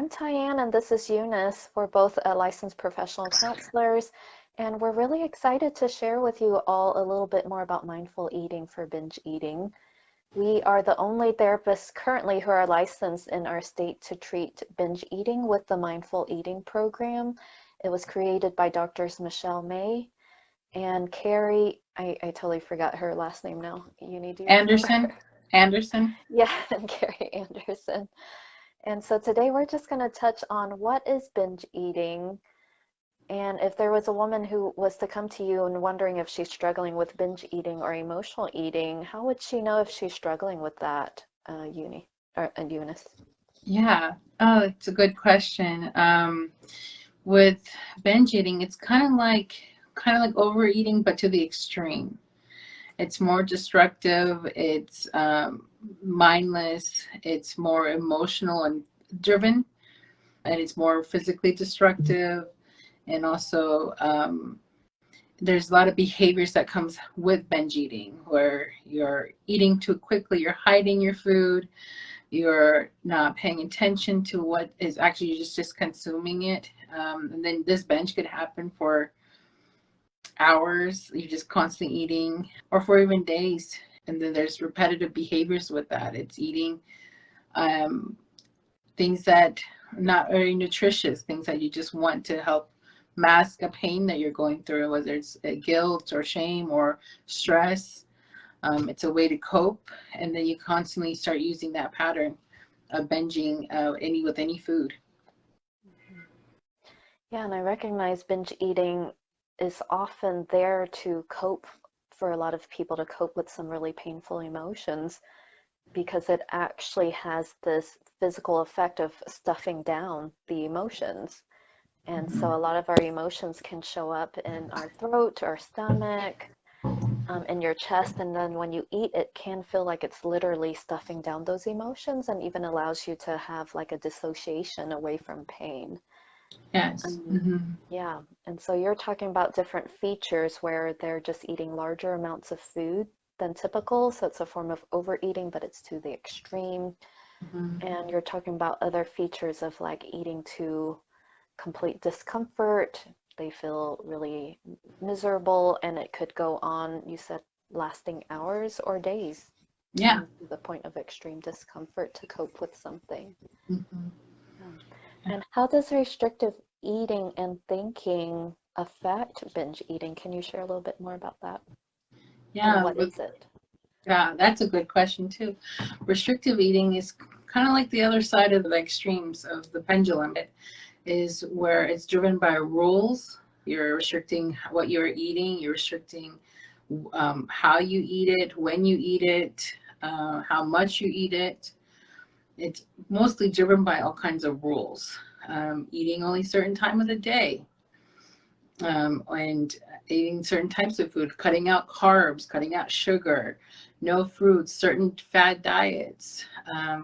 I'm Tyann and this is Eunice. We're both licensed professional counselors, and we're really excited to share with you all a little bit more about mindful eating for binge eating. We are the only therapists currently who are licensed in our state to treat binge eating with the mindful eating program. It was created by Doctors Michelle May and Carrie. I totally forgot her last name now. Do you remember? Anderson. Yeah, and Carrie Anderson. And so today we're just going to touch on what is binge eating. And if there was a woman who was to come to you and wondering if she's struggling with binge eating or emotional eating, how would she know if she's struggling with that, Eunice? Yeah. Oh, it's a good question. With binge eating, it's kind of like overeating, but to the extreme. It's more destructive. It's mindless. It's more emotional and driven, and it's more physically destructive. And also, there's a lot of behaviors that comes with binge eating, where you're eating too quickly, you're hiding your food, you're not paying attention to what is actually, you're just consuming it. And then this binge could happen for hours. You're just constantly eating, or for even days. And then there's repetitive behaviors with that. It's eating um, things that are not very nutritious, things that you just want to help mask a pain that you're going through, whether it's guilt or shame or stress. It's a way to cope, and then you constantly start using that pattern of binging with any food. Yeah, and I recognize binge eating is often there to cope, for a lot of people, to cope with some really painful emotions, because it actually has this physical effect of stuffing down the emotions. And so a lot of our emotions can show up in our throat, our stomach, in your chest. And then when you eat, it can feel like it's literally stuffing down those emotions and even allows you to have like a dissociation away from pain. Yes. Um, yeah. And so you're talking about different features where they're just eating larger amounts of food than typical. So it's a form of overeating, but it's to the extreme. Mm-hmm. And you're talking about other features of like eating to complete discomfort. They feel really miserable, and it could go on, you said, lasting hours or days, Yeah. to the point of extreme discomfort to cope with something. Mm-hmm. Yeah. And how does restrictive eating and thinking affect binge eating? Can you share a little bit more about that? And Yeah. what is it? Yeah, that's a good question too. Restrictive eating is kind of like the other side of the extremes of the pendulum. It is where it's driven by rules. You're restricting what you're eating. You're restricting how you eat it, when you eat it, how much you eat it. It's mostly driven by all kinds of rules. Eating only certain time of the day, and eating certain types of food, cutting out carbs, cutting out sugar, no fruits, certain fad diets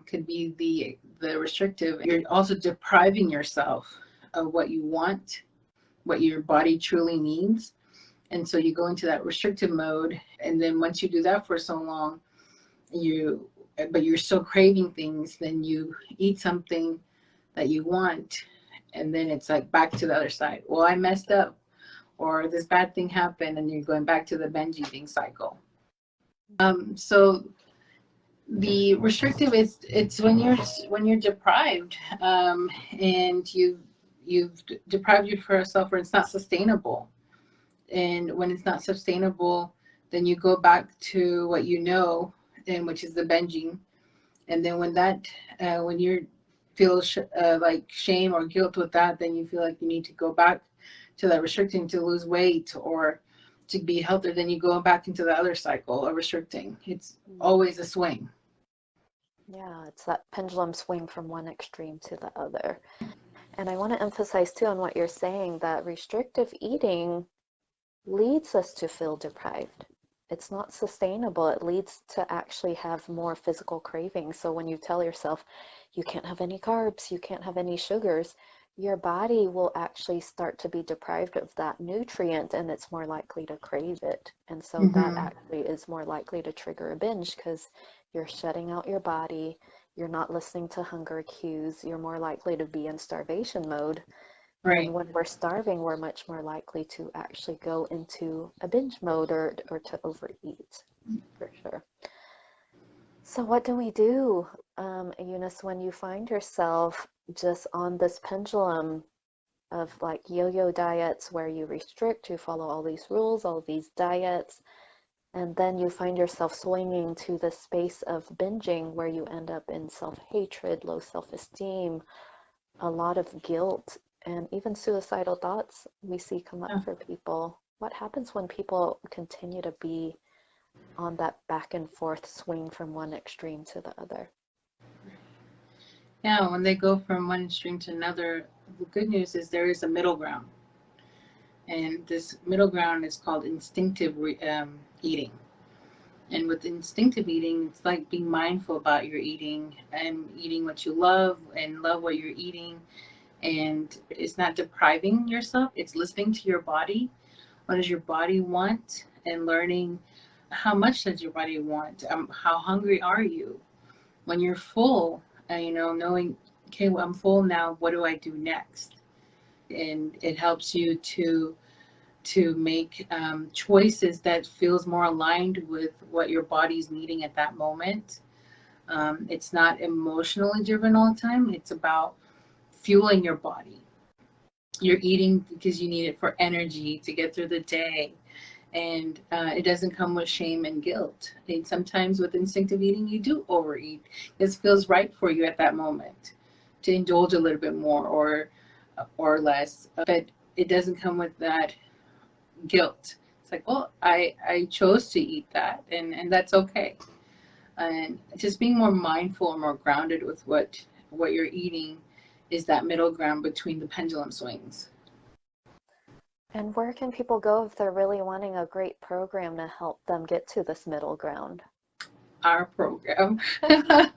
could be the restrictive. You're also depriving yourself of what you want, what your body truly needs. And so you go into that restrictive mode. And then once you do that for so long, but you're still craving things, then you eat something that you want. And then it's like back to the other side. Well, I messed up, or this bad thing happened, and you're going back to the binge eating cycle. So the restrictive is, it's when you're deprived, and you've deprived yourself, or it's not sustainable. And when it's not sustainable, then you go back to what you know, and which is the binging. And then when you feel like shame or guilt with that, then you feel like you need to go back to that restricting to lose weight or to be healthier. Then you go back into the other cycle of restricting. It's always a swing. Yeah, it's that pendulum swing from one extreme to the other. And I want to emphasize too on what you're saying, that restrictive eating leads us to feel deprived. It's not sustainable. It leads to actually have more physical cravings. So when you tell yourself you can't have any carbs, you can't have any sugars, your body will actually start to be deprived of that nutrient, and it's more likely to crave it. And so that Mm-hmm. actually is more likely to trigger a binge because you're shutting out your body. you're not listening to hunger cues, you're more likely to be in starvation mode. And Right. when we're starving, we're much more likely to actually go into a binge mode or to overeat, for sure. So what do we do, Eunice, when you find yourself just on this pendulum of like yo-yo diets where you restrict, you follow all these rules, all these diets, and then you find yourself swinging to the space of binging where you end up in self-hatred, low self-esteem, a lot of guilt, and even suicidal thoughts we see come up Yeah. for people. What happens when people continue to be on that back and forth swing from one extreme to the other? Yeah, when they go from one extreme to another, the good news is there is a middle ground. And this middle ground is called instinctive eating. And with instinctive eating, it's like being mindful about your eating and eating what you love and love what you're eating. And it's not depriving yourself, it's listening to your body. What does your body want? And learning how much does your body want? How hungry are you? When you're full, knowing, okay, well, I'm full now, what do I do next? And it helps you to make choices that feels more aligned with what your body's needing at that moment. It's not emotionally driven all the time. It's about fueling your body. You're eating because you need it for energy to get through the day. And it doesn't come with shame and guilt. And sometimes with instinctive eating, you do overeat. This feels right for you at that moment to indulge a little bit more or less. But it doesn't come with that guilt. It's like, well, I chose to eat that, and that's okay. And just being more mindful and more grounded with what you're eating is that middle ground between the pendulum swings. And where can people go if they're really wanting a great program to help them get to this middle ground? Our program, the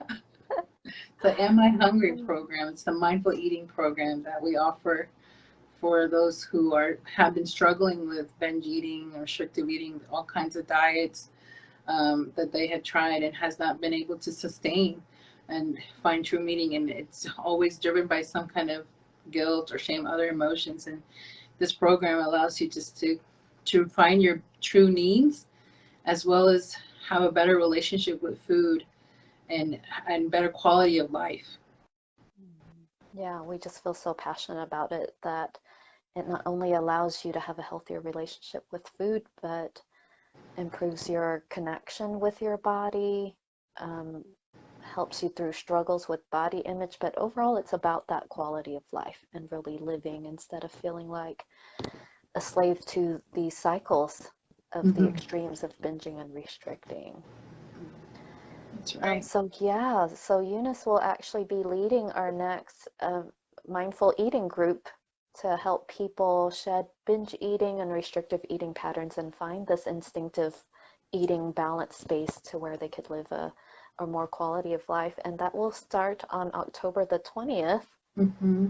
Am I Hungry program, it's the mindful eating program that we offer for those who have been struggling with binge eating or restrictive eating, all kinds of diets that they had tried and has not been able to sustain and find true meaning. And it's always driven by some kind of guilt or shame, other emotions. And this program allows you just to find your true needs, as well as have a better relationship with food and better quality of life. Yeah, we just feel so passionate about it that it not only allows you to have a healthier relationship with food, but improves your connection with your body, um, helps you through struggles with body image, but overall it's about that quality of life and really living instead of feeling like a slave to the cycles of the Mm-hmm. extremes of binging and restricting. That's right. So Eunice will actually be leading our next mindful eating group to help people shed binge eating and restrictive eating patterns and find this instinctive eating balance space to where they could live a more quality of life. And that will start on October the 20th Mm-hmm.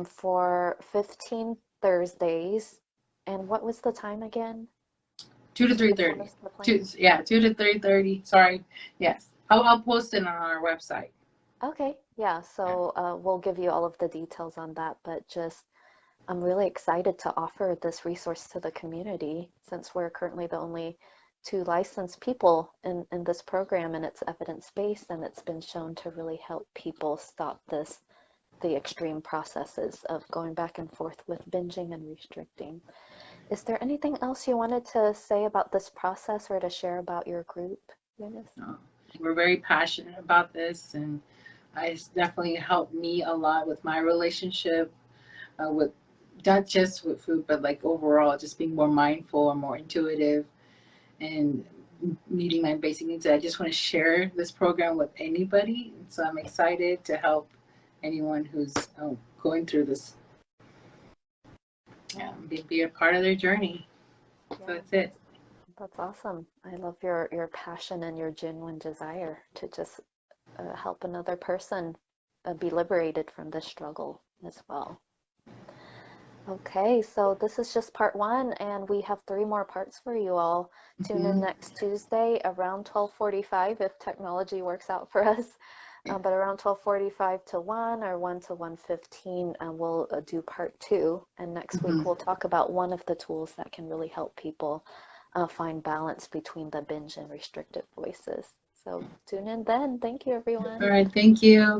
for 15 Thursdays. And what was the time again? 2 to 3:30. What is the plan? 2 to 3:30. Sorry. Yes. I'll post it on our website. Okay, yeah, Yeah. so we'll give you all of the details on that, but just I'm really excited to offer this resource to the community since we're currently the only two licensed people in this program and it's evidence-based and it's been shown to really help people stop the extreme processes of going back and forth with binging and restricting. Is there anything else you wanted to say about this process or to share about your group, Eunice? No. We're very passionate about this, and it's definitely helped me a lot with my relationship with not just with food, but like overall, just being more mindful and more intuitive and meeting my basic needs. I just want to share this program with anybody. So I'm excited to help anyone who's going through this, be a part of their journey. So Yeah, that's it. that's awesome. I love your passion and your genuine desire to just help another person be liberated from this struggle as well. Okay, so this is just part one, and we have three more parts for you all. Tune in Mm-hmm. next Tuesday around 12:45 if technology works out for us. But around 12:45 to 1 or 1 to 1:15, we'll do part 2. And next week Mhm. we'll talk about one of the tools that can really help people find balance between the binge and restrictive voices. So tune in then. Thank you, All everyone. right, thank you.